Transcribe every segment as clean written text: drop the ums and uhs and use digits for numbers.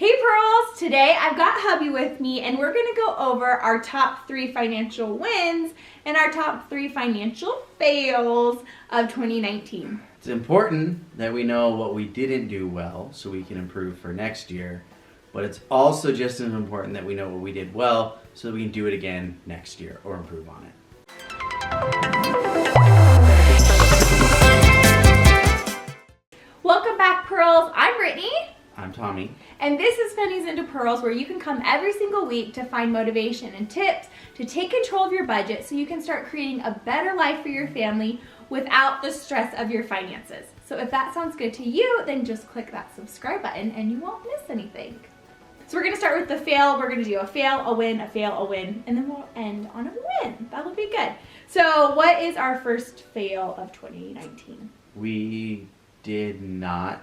Hey Pearls! Today I've got hubby with me and we're going to go over our top 3 financial wins and our top 3 financial fails of 2019. It's important that we know what we didn't do well so we can improve for next year, but it's also just as important that we know what we did well so that we can do it again next year or improve on it. Welcome back Pearls, I'm Brittany. I'm Tommy. And this is Pennies into Pearls, where you can come every single week to find motivation and tips to take control of your budget so you can start creating a better life for your family without the stress of your finances. So if that sounds good to you, then just click that subscribe button and you won't miss anything. So we're going to start with the fail. We're going to do a fail, a win, a fail, a win, and then we'll end on a win. That'll be good. So what is our first fail of 2019? We did not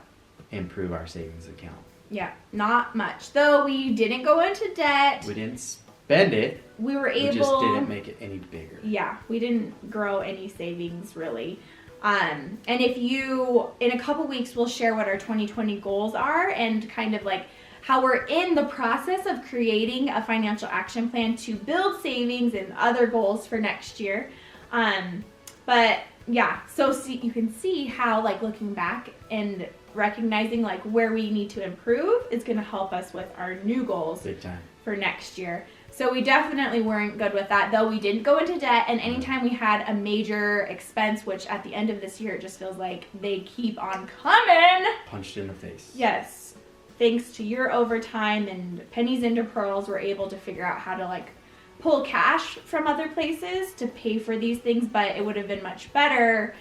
improve our savings account. Yeah, not much. Though we didn't go into debt. We didn't spend it. We were able. We just didn't make it any bigger. Yeah, we didn't grow any savings really. And if you, in a couple weeks, we'll share what our 2020 goals are and kind of like how we're in the process of creating a financial action plan to build savings and other goals for next year. But yeah, so you can see how like looking back and recognizing like where we need to improve is going to help us with our new goals Big time. for next year. So we definitely weren't good with that, though we didn't go into debt, and anytime we had a major expense, which at the end of this year it just feels like they keep on coming. Punched in the face. Yes. Thanks to your overtime and Pennies into Pearls, we're able to figure out how to like pull cash from other places to pay for these things, but it would have been much better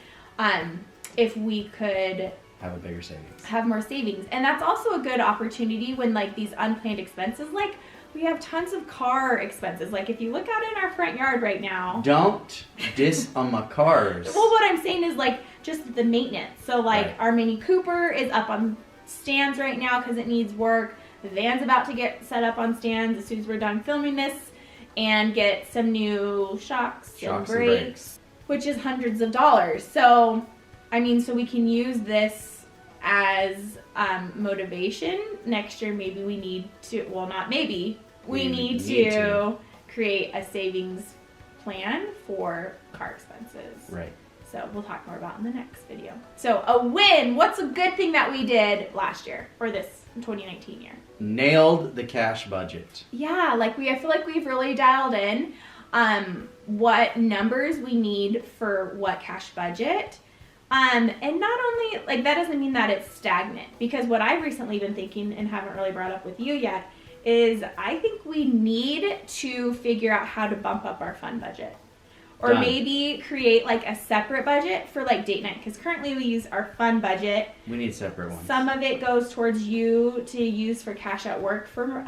if we could have a bigger savings. Have more savings. And that's also a good opportunity when like these unplanned expenses, like we have tons of car expenses. Like if you look out in our front yard right now. Don't diss on my cars. Well, what I'm saying is like just the maintenance. So like our Mini Cooper is up on stands right now because it needs work. The van's about to get set up on stands as soon as we're done filming this and get some new shocks and brakes, which is hundreds of dollars. So I mean, so we can use this as motivation. Next year, maybe we need to, well, not maybe, we need to create a savings plan for car expenses. Right. So we'll talk more about in the next video. So a win, what's a good thing that we did last year or this 2019 year? Nailed the cash budget. Yeah, like I feel like we've really dialed in what numbers we need for what cash budget. And not only, like, that doesn't mean that it's stagnant, because what I've recently been thinking and haven't really brought up with you yet is I think we need to figure out how to bump up our fun budget. Or maybe create like a separate budget for like date night, because currently we use our fun budget. We need separate ones. Some of it goes towards you to use for cash at work for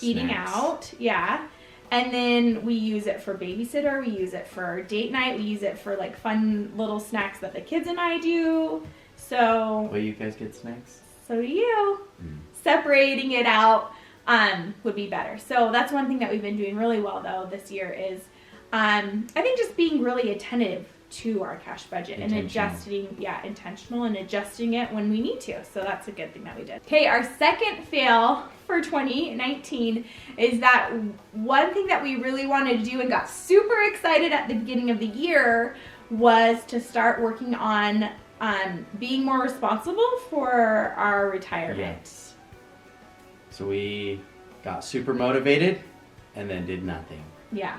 eating out. Yeah. And then we use it for babysitter, we use it for date night, we use it for like fun little snacks that the kids and I do. So Will you guys get snacks? So do you. Separating it out would be better. So that's one thing that we've been doing really well though this year is I think just being really attentive to our cash budget and adjusting, intentional and adjusting it when we need to. So that's a good thing that we did. Okay, our second fail for 2019 is that one thing that we really wanted to do and got super excited at the beginning of the year was to start working on being more responsible for our retirement. Yes. So we got super motivated and then did nothing. Yeah.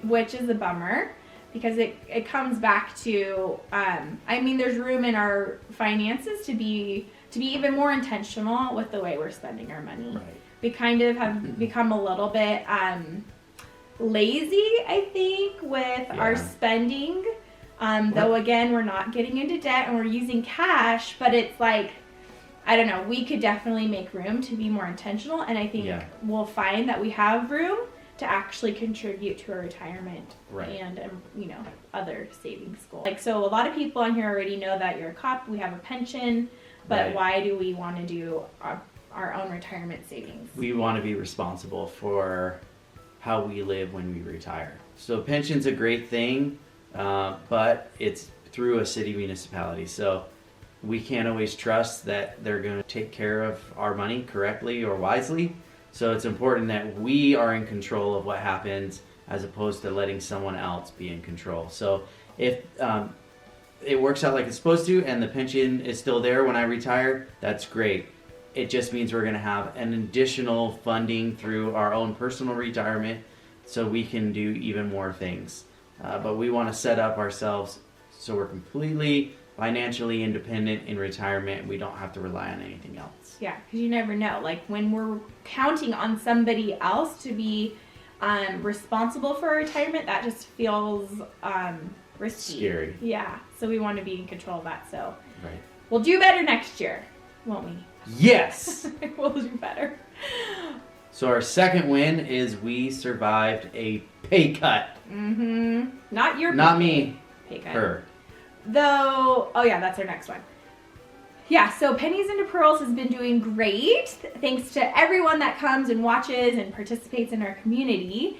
Which is a bummer. Because it comes back to, I mean, there's room in our finances to be even more intentional with the way we're spending our money. Right. We kind of have become a little bit lazy, I think, with our spending. Though, again, we're not getting into debt and we're using cash, but it's like, I don't know, we could definitely make room to be more intentional. And I think we'll find that we have room to actually contribute to a retirement and other savings goals. Like, so a lot of people on here already know that you're a cop, we have a pension, but why do we want to do our own retirement savings? We want to be responsible for how we live when we retire. So pension's a great thing, but it's through a city municipality. So we can't always trust that they're going to take care of our money correctly or wisely. So it's important that we are in control of what happens as opposed to letting someone else be in control. So if it works out like it's supposed to and the pension is still there when I retire, that's great. It just means we're going to have an additional funding through our own personal retirement so we can do even more things. But we want to set up ourselves so we're completely financially independent in retirement. We don't have to rely on anything else. Yeah, because you never know. Like when we're counting on somebody else to be responsible for our retirement, that just feels risky. Scary. Yeah, so we want to be in control of that. So Right. we'll do better next year, won't we? Yes! We'll do better. So our second win is we survived a pay cut. Mm-hmm. Not your Not me, pay cut. her. Though, oh yeah, that's our next one. Yeah, so Pennies into Pearls has been doing great. Thanks to everyone that comes and watches and participates in our community.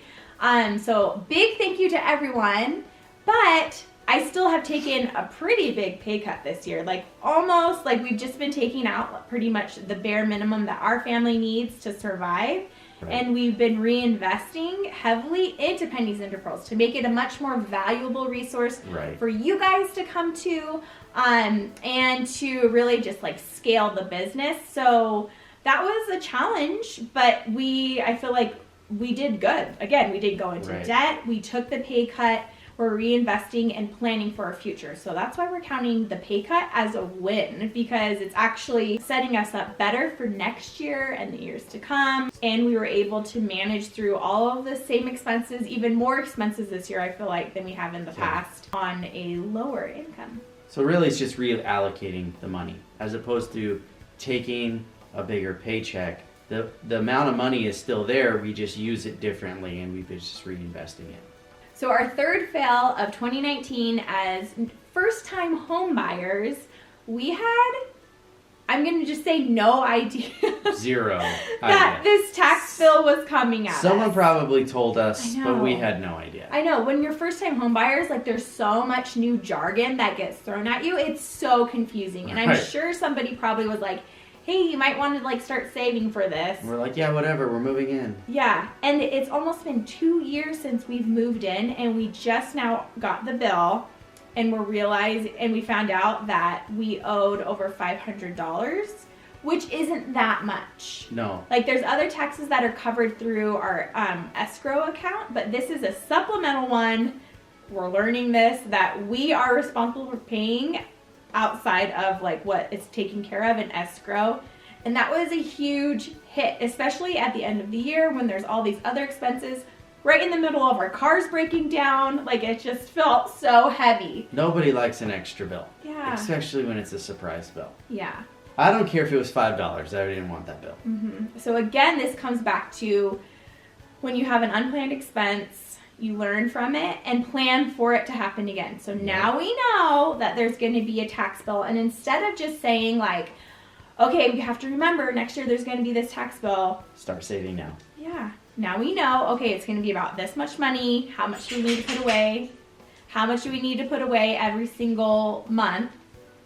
So big thank you to everyone. But I still have taken a pretty big pay cut this year. Like almost like we've just been taking out pretty much the bare minimum that our family needs to survive. Right. And we've been reinvesting heavily into Pennies into Pearls to make it a much more valuable resource Right. for you guys to come to and to really just like scale the business. So that was a challenge, but I feel like we did good. Again, we didn't go into Right. debt. We took the pay cut. We're reinvesting and planning for our future. So that's why we're counting the pay cut as a win, because it's actually setting us up better for next year and the years to come. And we were able to manage through all of the same expenses, even more expenses this year, I feel like, than we have in the past on a lower income. So really it's just reallocating the money as opposed to taking a bigger paycheck. The amount of money is still there, we just use it differently and we've been just reinvesting it. So our third fail of 2019 as first-time home buyers, we had, I'm going to just say no idea Zero that idea. this tax bill was coming at Someone us. probably told us, I but we know. had no idea. I know, when you're first-time home buyers, like there's so much new jargon that gets thrown at you. It's so confusing. And I'm Right. sure somebody probably was like, hey, you might want to like start saving for this. We're like, yeah, whatever, we're moving in. Yeah, and it's almost been 2 years since we've moved in, and we just now got the bill, and we found out that we owed over $500, which isn't that much. No. Like there's other taxes that are covered through our escrow account, but this is a supplemental one. We're learning this, that we are responsible for paying outside of like what is taken care of in escrow. And that was a huge hit, especially at the end of the year when there's all these other expenses right in the middle of our cars breaking down. Like it just felt so heavy. Nobody likes an extra bill. Yeah. Especially when it's a surprise bill. Yeah. I don't care if it was $5, I didn't want that bill. So again, this comes back to when you have an unplanned expense, you learn from it and plan for it to happen again. So now we know that there's going to be a tax bill. And instead of just saying like, okay, we have to remember next year there's going to be this tax bill. Start saving now. Yeah. Now we know, okay, it's going to be about this much money. How much do we need to put away? How much do we need to put away every single month?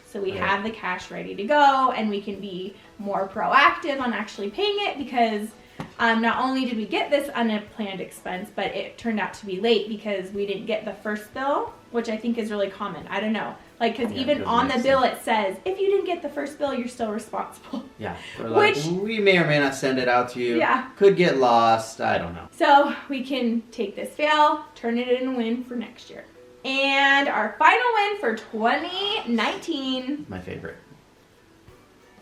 So we Right. have the cash ready to go and we can be more proactive on actually paying it, because not only did we get this unplanned expense, but it turned out to be late because we didn't get the first bill, which I think is really common. I don't know. Like, because Yeah, even it on the makes bill it says, if you didn't get the first bill, you're still responsible. Yeah. We're like, Which- we may or may not send it out to you. Yeah. Could get lost. I don't know. So we can take this fail, turn it in a win for next year. And our final win for 2019, My favorite.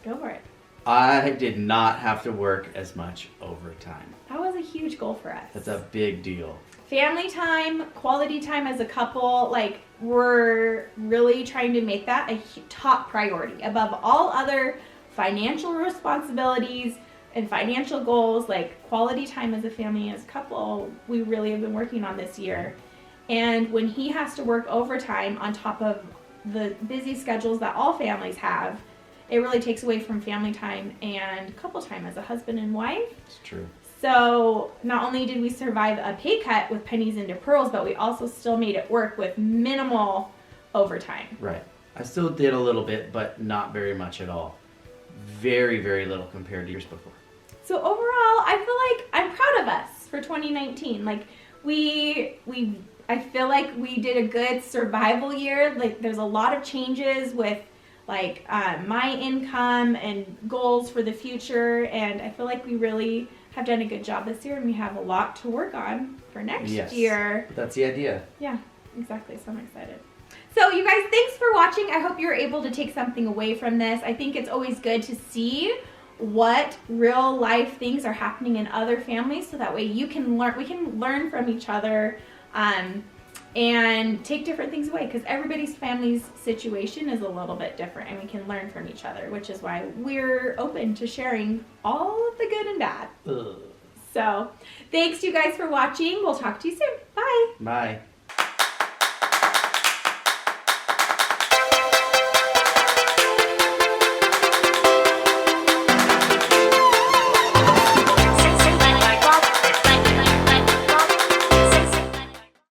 go for it. I did not have to work as much overtime. That was a huge goal for us. That's a big deal. Family time, quality time as a couple, like we're really trying to make that a top priority above all other financial responsibilities and financial goals. Like quality time as a family, as a couple, we really have been working on this year. And when he has to work overtime on top of the busy schedules that all families have, it really takes away from family time and couple time as a husband and wife. It's true. So not only did we survive a pay cut with Pennies into Pearls, but we also still made it work with minimal overtime. Right. I still did a little bit, but not very much at all. Very, very little compared to years before. So overall, I feel like I'm proud of us for 2019. Like I feel like we did a good survival year. Like there's a lot of changes with like my income and goals for the future, and I feel like we really have done a good job this year, and we have a lot to work on for next year. That's the idea. Yeah, exactly. So I'm excited. So you guys, thanks for watching. I hope you're able to take something away from this. I think it's always good to see what real life things are happening in other families, so that way you can learn. We can learn from each other, and take different things away, because everybody's family's situation is a little bit different, and we can learn from each other, which is why we're open to sharing all of the good and bad. Ugh. So thanks you guys for watching. We'll talk to you soon. Bye. Bye.